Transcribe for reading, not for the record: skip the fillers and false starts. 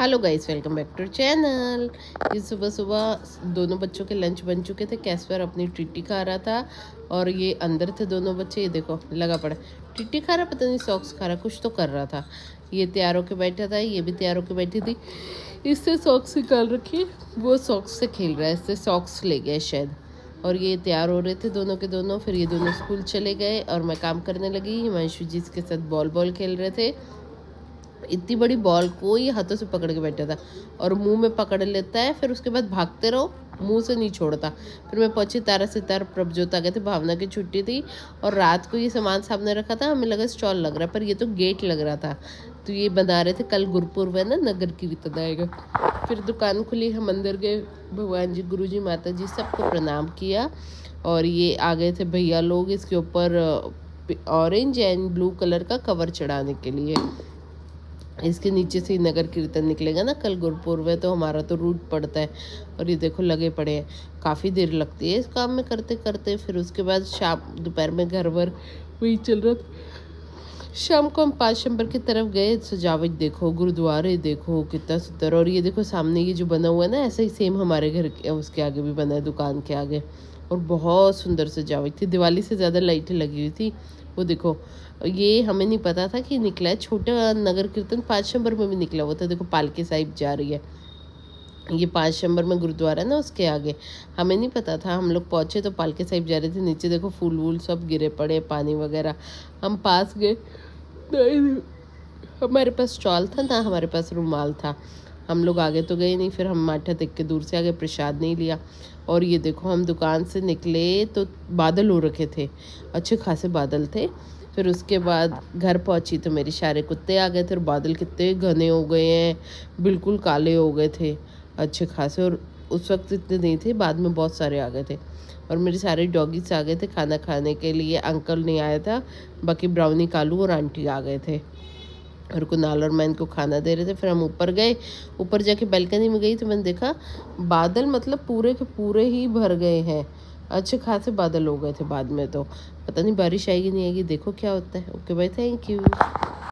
Hello guys, welcome back to channel. ये सुबह सुबह दोनों बच्चों के लंच बन चुके थे। कैस्पर अपनी टिट्टी खा रहा था और ये अंदर थे दोनों बच्चे। ये देखो लगा पड़ा, टिट्टी खा रहा, पता नहीं सॉक्स खा रहा, कुछ तो कर रहा था। ये तैयार होके बैठा था, ये भी तैयार होके बैठी थी। इससे सॉक्स निकाल रखी, वो सॉक्स से खेल रहा है, इससे सॉक्स ले गए शायद। और ये तैयार हो रहे थे दोनों के दोनों। फिर ये दोनों स्कूल चले गए और मैं काम करने लगी। हिमांशु जी के साथ बॉल खेल रहे थे। इतनी बड़ी बॉल को ये हाथों से पकड़ के बैठा था और मुंह में पकड़ लेता है, फिर उसके बाद भागते रहो, मुंह से नहीं छोड़ता। फिर मैं पहुंची, तारा सितार प्रभजोत आ गए थे, भावना की छुट्टी थी और रात को ये सामान सामने रखा था। हमें लगा स्टॉल लग रहा है, पर ये तो गेट लग रहा था। तो ये बना रहे थे, कल गुरुपुर्ब है ना, नगर कीर्तन आएगा। फिर दुकान खुली, हम अंदर गए, भगवान जी, गुरु जी, माता जी, सबको प्रणाम किया। और ये आ गए थे भैया लोग इसके ऊपर ऑरेंज एंड ब्लू कलर का कवर चढ़ाने के लिए। इसके नीचे से ही नगर कीर्तन निकलेगा ना, कल गुरुपुर्ब है, तो हमारा तो रूट पड़ता है। और ये देखो लगे पड़े हैं, काफ़ी देर लगती है इस काम में करते करते। फिर उसके बाद शाम दोपहर में घर वर वही चल रहा था। शाम को हम 5 नंबर की तरफ गए। सजावट देखो, गुरुद्वारे देखो कितना सुंदर। और ये देखो सामने ये जो बना हुआ है ना, ऐसा ही सेम हमारे घर के उसके आगे भी बना है, दुकान के आगे। और बहुत सुंदर सजावट थी, दिवाली से ज़्यादा लाइटें लगी हुई थी। वो देखो, ये हमें नहीं पता था कि निकला है। छोटा नगर कीर्तन 5 नंबर में भी निकला हुआ था। देखो पालकी साहिब जा रही है, ये 5 नंबर में गुरुद्वारा है ना, उसके आगे। हमें नहीं पता था, हम लोग पहुँचे तो पालकी साहिब जा रहे थे। नीचे देखो फूल वूल सब गिरे पड़े, पानी वगैरह। हम पास गए, हमारे पास स्टॉल था ना, हमारे पास रुमाल था। हम लोग आगे तो गए नहीं, फिर हम माठा देख के दूर से आगे, प्रसाद नहीं लिया। और ये देखो हम दुकान से निकले तो बादल हो रखे थे, अच्छे खासे बादल थे। फिर उसके बाद घर पहुंची तो मेरे सारे कुत्ते आ गए थे और बादल कितने घने हो गए हैं, बिल्कुल काले हो गए थे अच्छे खासे। और उस वक्त इतने नहीं थे, बाद में बहुत सारे आ गए थे। और मेरे सारे डॉगीज आ गए थे खाना खाने के लिए। अंकल नहीं आया था, बाकी ब्राउनी, कालू और आंटी आ गए थे और कुनाल और मैं इनको खाना दे रहे थे। फिर हम ऊपर गए, ऊपर जाके बालकनी में गई तो मैंने देखा बादल मतलब पूरे के पूरे ही भर गए हैं, अच्छे खासे बादल हो गए थे। बाद में तो पता नहीं बारिश आएगी नहीं आएगी, देखो क्या होता है। Okay bye, thank you.